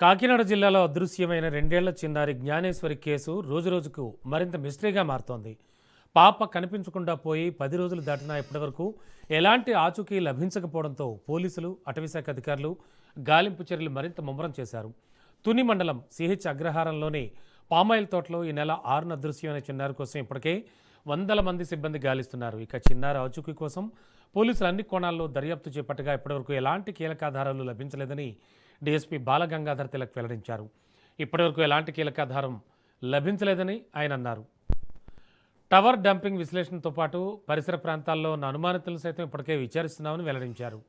కాకినాడ జిల్లాలో అదృశ్యమైన రెండేళ్ల చిన్నారి జ్ఞానేశ్వరి కేసు రోజురోజుకు మరింత మిస్టరీగా మారుతోంది. పాప కనిపించకుండా పోయి 10 రోజులు దాటినా ఇప్పటివరకు ఎలాంటి ఆచూకీ లభించకపోవడంతో పోలీసులు, అటవీశాఖ అధికారులు గాలింపు చర్యలు మరింత ముమ్మరం చేశారు. తుని మండలం సిహెచ్ అగ్రహారంలోని పామాయిల్ తోటలో ఈ నెల 6న అదృశ్యమైన చిన్నారి కోసం ఇప్పటికే వందల మంది సిబ్బంది గాలిస్తున్నారు. ఇక చిన్నారి ఆచూకీ కోసం పోలీసులు అన్ని కోణాల్లో దర్యాప్తు చేపట్టగా ఇప్పటివరకు ఎలాంటి కీలకాధారాలు లభించలేదని డీఎస్పీ బాలగంగాధర్ తిలక్ వెల్లడించారు. ఇప్పటివరకు ఎలాంటి కీలకాధారం లభించలేదని ఆయన అన్నారు. టవర్ డంపింగ్ విశ్లేషణతో పాటు పరిసర ప్రాంతాల్లో ఉన్న అనుమానితులను సైతం ఇప్పటికే విచారిస్తున్నామని వెల్లడించారు.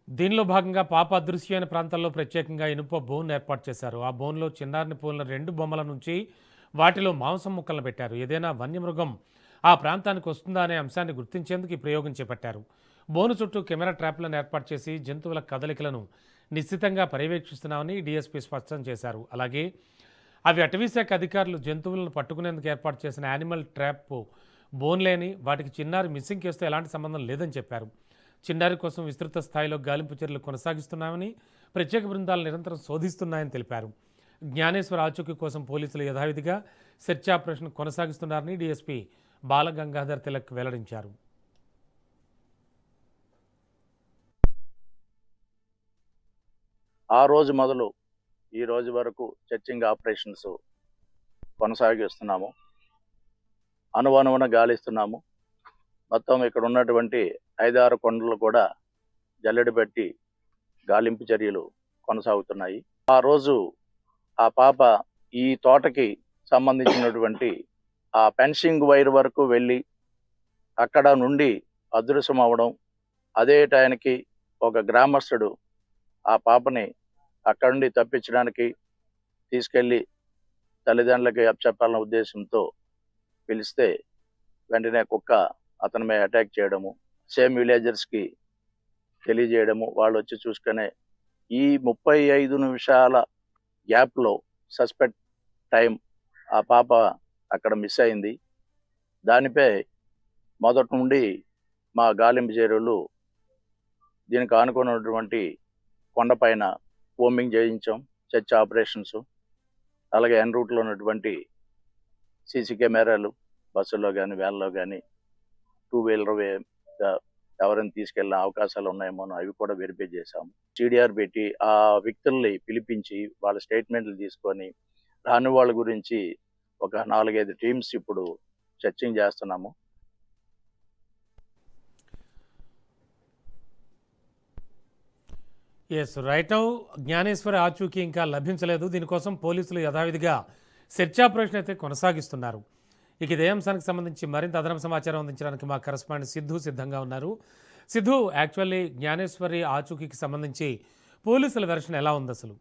దీనిలో భాగంగా పాప అదృశ్యమైన ప్రాంతాల్లో ప్రత్యేకంగా ఇనుప బోన్ ఏర్పాటు చేశారు. ఆ బోన్లో చిన్నారిని పోలిన 2 బొమ్మల నుంచి వాటిలో మాంసం ముక్కలను పెట్టారు. ఏదైనా వన్యమృగం ఆ ప్రాంతానికి వస్తుందా అనే అంశాన్ని గుర్తించేందుకు ఈ ప్రయోగం చేపట్టారు. బోను చుట్టూ కెమెరా ట్రాప్లను ఏర్పాటు చేసి జంతువుల కదలికలను నిశ్చితంగా పర్యవేక్షిస్తున్నామని డీఎస్పీ స్పష్టం చేశారు. అలాగే అవి అటవీశాఖ అధికారులు జంతువులను పట్టుకునేందుకు ఏర్పాటు చేసిన యానిమల్ ట్రాప్ బోన్లేని వాటికి చిన్నారి మిస్సింగ్ కేసుతో ఎలాంటి సంబంధం లేదని చెప్పారు. చిన్నారి కోసం విస్తృత స్థాయిలో గాలింపు చర్యలు కొనసాగిస్తున్నామని, ప్రత్యేక బృందాలు నిరంతరం శోధిస్తున్నాయని తెలిపారు. జ్ఞానేశ్వర్ ఆచూకీ కోసం పోలీసులు యథావిధిగా సెర్చ్ ఆపరేషన్ కొనసాగిస్తున్నారని డీఎస్పీ బాలగంగాధర్ తిలక్ వెల్లడించారు. ఆ రోజు మొదలు ఈ రోజు వరకు సెర్చింగ్ ఆపరేషన్స్ కొనసాగిస్తున్నాము. అనువనువున గాలిస్తున్నాము. మొత్తం ఇక్కడ ఉన్నటువంటి 5-6 కొండలు కూడా జల్లెడ పెట్టి గాలింపు చర్యలు కొనసాగుతున్నాయి. ఆ రోజు ఆ పాప ఈ తోటకి సంబంధించినటువంటి ఆ ఫెన్సింగ్ వైర్ వరకు వెళ్ళి అక్కడ నుండి అదృశ్యం అవడం, అదే టైంకి ఒక గ్రామస్తుడు ఆ పాపని అక్కడి నుండి తప్పించడానికి తీసుకెళ్ళి తల్లిదండ్రులకి అప్పచెప్పాలన్న ఉద్దేశంతో పిలిస్తే వెంటనే కుక్క అతని మీద అటాక్ చేయడము, సేమ్ విలేజర్స్కి తెలియజేయడము, వాళ్ళు వచ్చి చూసుకునే ఈ 35 నిమిషాల గ్యాప్లో సస్పెక్ట్ టైం ఆ పాప అక్కడ మిస్ అయింది. దానిపై మొదటి నుండి మా గాలింపు చర్యలు దీనికి ఆనుకున్నటువంటి కొండపైన కోంబింగ్ చేయించాం, సెర్చ్ ఆపరేషన్స్, అలాగే ఎన్ రూట్లో ఉన్నటువంటి సీసీ కెమెరాలు బస్సుల్లో కానీ వ్యాన్లో కానీ 2 వీలర్ ఎవరైనా తీసుకెళ్ళిన అవకాశాలు ఉన్నాయేమో అవి కూడా వెరిఫై చేశాము. సిడిఆర్ పెట్టి ఆ వ్యక్తుల్ని పిలిపించి వాళ్ళ స్టేట్మెంట్లు తీసుకొని రాని వాళ్ళ గురించి ఒక 4-5 టీమ్స్ ఇప్పుడు సెర్చింగ్ చేస్తున్నాము. ఎస్, రైట్ నౌ జ్ఞానేశ్వరి ఆచూకీ ఇంకా లభించలేదు. దీనికోసం పోలీసులు యథావిధిగా సెర్చ్ ఆపరేషన్ అయితే కొనసాగిస్తున్నారు. ఇక ఇదే అంశానికి సంబంధించి మరింత అదనపు సమాచారం అందించడానికి మా కరెస్పాండెంట్ సిద్ధు సిద్ధంగా ఉన్నారు. సిద్ధు, యాక్చువల్లీ జ్ఞానేశ్వరి ఆచూకీకి సంబంధించి పోలీసుల వెర్షన్ ఎలా ఉంది అసలు?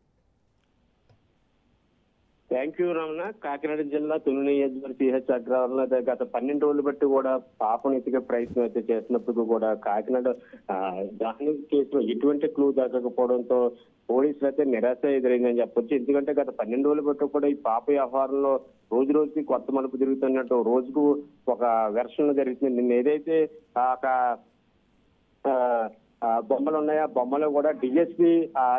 Thank you Ramana. కాకినాడ జిల్లా తుని నియోజకవర్గం సిహెచ్ అగ్రహారంలో గత 12 రోజులు బట్టి కూడా పాపను ఎతికే ప్రయత్నం అయితే చేసినప్పుడు కూడా కాకినాడ దాని కేసులో ఎటువంటి క్లూ దక్కకపోవడంతో పోలీసులు అయితే నిరాశ ఎదురైందని చెప్పొచ్చు. ఎందుకంటే గత 12 రోజులు బట్టి కూడా ఈ పాప వ్యవహారంలో రోజు రోజుకి కొత్త మలుపు తిరుగుతున్నట్టు రోజుకు ఒక వెర్షన్ జరుగుతుంది. నిన్న ఏదైతే బొమ్మలు ఉన్నాయో ఆ బొమ్మలు కూడా డిఎస్పీ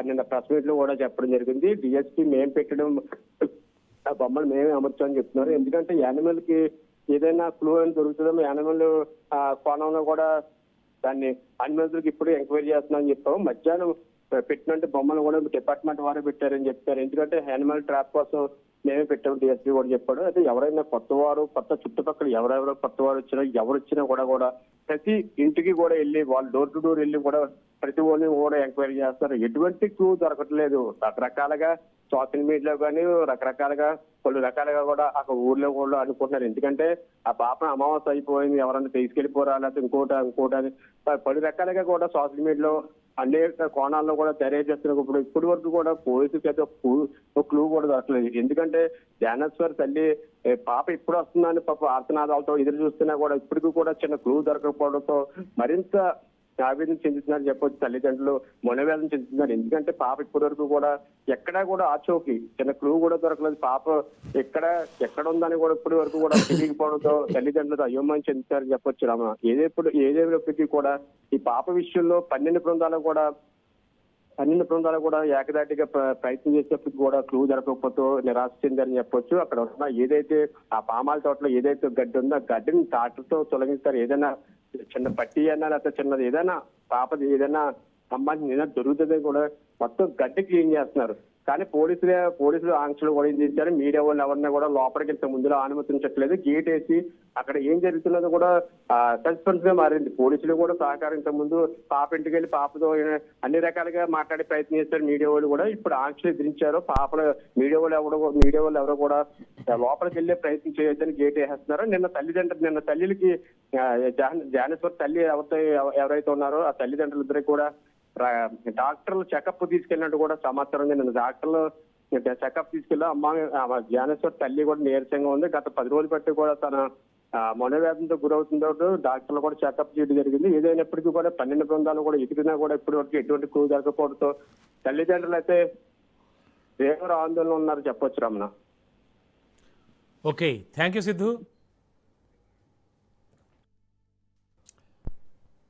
నిన్న ప్రెస్ మీట్ లో కూడా చెప్పడం జరిగింది. డిఎస్పీ మేము పెట్టడం ఆ బొమ్మలు మేమే అమర్చామని చెప్తున్నారు. ఎందుకంటే యానిమల్ కి ఏదైనా క్లూ అని దొరుకుతుందో యానిమల్ కోణంలో కూడా దాన్ని అనిమల్స్కి ఇప్పుడు ఎంక్వైరీ చేస్తున్నామని చెప్పాము. మధ్యాహ్నం పెట్టినట్టు బొమ్మలు కూడా డిపార్ట్మెంట్ వారే పెట్టారని చెప్తారు. ఎందుకంటే యానిమల్ ట్రాప్ కోసం మేమే పెట్టాము డిఎస్పీ కూడా చెప్పాడు. అయితే ఎవరైనా కొత్త చుట్టుపక్కల ఎవరెవరో కొత్త వారు వచ్చినా ఎవరు వచ్చినా కూడా ప్రతి ఇంటికి కూడా వెళ్ళి వాళ్ళు డోర్ టు డోర్ వెళ్ళి కూడా ప్రతి ఒళ్ళని కూడా ఎంక్వైరీ చేస్తారు. ఎటువంటి క్లూ దొరకట్లేదు. రకరకాలుగా సోషల్ మీడియాలో కానీ రకరకాలుగా కొన్ని రకాలుగా కూడా అక్కడ ఊర్లో కూడా అనుకుంటున్నారు. ఎందుకంటే ఆ పాపను అమావాస్య అయిపోయింది, ఎవరన్నా తీసుకెళ్లిపోరా లేకపోతే ఇంకోటి అని పలు రకాలుగా కూడా సోషల్ మీడియాలో అనేక కోణాల్లో కూడా తెలియజేస్తున్నారు. ఇప్పటి వరకు కూడా పోలీసులకి అయితే ఒక క్లూ కూడా దొరకలేదు. ఎందుకంటే జ్ఞానేశ్వర్ తల్లి పాప ఇప్పుడు వస్తుందని పాప ఆర్తనాదాలతో ఎదురు చూస్తున్నా కూడా ఇప్పటికీ కూడా చిన్న క్లూ దొరకకపోవడంతో మరింత ఆవేదన చెందుతున్నారు చెప్పొచ్చు. తల్లిదండ్రులు మనోవేదన చెందుతున్నారు. ఎందుకంటే పాప ఇప్పటి వరకు కూడా ఎక్కడా కూడా ఆచూకీ చిన్న క్లూ కూడా దొరకలేదు. పాప ఎక్కడ ఉందని కూడా ఇప్పటి వరకు కూడా తెలియకపోవడంతో తల్లిదండ్రులు అయోమయం చెందుతారని చెప్పొచ్చు రామ. ఏదేమైనప్పటికీ కూడా ఈ పాప విషయంలో 12 బృందాలు కూడా ఏకదాటిగా ప్రయత్నం చేసేటప్పుడు కూడా క్లూ దొరకకపోతే నిరాశ చెందారని చెప్పొచ్చు. అక్కడ ఉన్న ఏదైతే ఆ పామాల తోటలో ఏదైతే గడ్డి ఉందో ఆ గడ్డిని తాటతో తొలగిస్తారు. ఏదైనా చిన్న పట్టి అయినా లేకపోతే చిన్నది ఏదైనా పాపది ఏదైనా సంబంధించిన ఏదైనా దొరుకుతుంది కూడా మొత్తం గడ్డి క్లీన్ చేస్తున్నారు. కానీ పోలీసులు ఆంక్షలు కూడా ఏం చేశారు, మీడియా వాళ్ళు ఎవరిని కూడా లోపలికి ఇంత ముందులో అనుమతించట్లేదు. గేట్ వేసి అక్కడ ఏం జరుగుతున్నదో కూడా సస్పెన్స్ గా మారింది. పోలీసులు కూడా సహకరించే ముందు పాప ఇంటికి వెళ్ళి పాపతో అన్ని రకాలుగా మాట్లాడే ప్రయత్నం చేశారు. మీడియా వాళ్ళు కూడా ఇప్పుడు ఆంక్షలు ఎదిరించారు. మీడియా వాళ్ళు ఎవరో కూడా లోపలికి వెళ్ళే ప్రయత్నం చేయొద్దని గేట్ వేసేస్తున్నారు. నిన్న తల్లికి జానేశ్వర్ తల్లి ఎవరైతే ఉన్నారో ఆ తల్లిదండ్రులిద్దరికి కూడా డాక్టర్లు చెకప్ తీసుకెళ్ళినట్టు కూడా సమాచారం ఉంది. నిన్న డాక్టర్లు చెకప్ తీసుకెళ్ళి జ్ఞానేశ్వర్ తల్లి కూడా నీరసంగా ఉంది. గత 10 రోజులు బట్టి కూడా తన మనోవేదనతో గురవుతుందో డాక్టర్లు కూడా చెకప్ చేయడం జరిగింది. ఏదైనప్పటికీ కూడా 12 బృందాలు కూడా ఎదిగినా కూడా ఇప్పటి వరకు ఎటువంటి క్లూ జరగకపోవడంతో తల్లిదండ్రులు అయితే తీవ్ర ఆందోళన ఉన్నారు చెప్పొచ్చు Ramana. Okay, thank you Siddhu.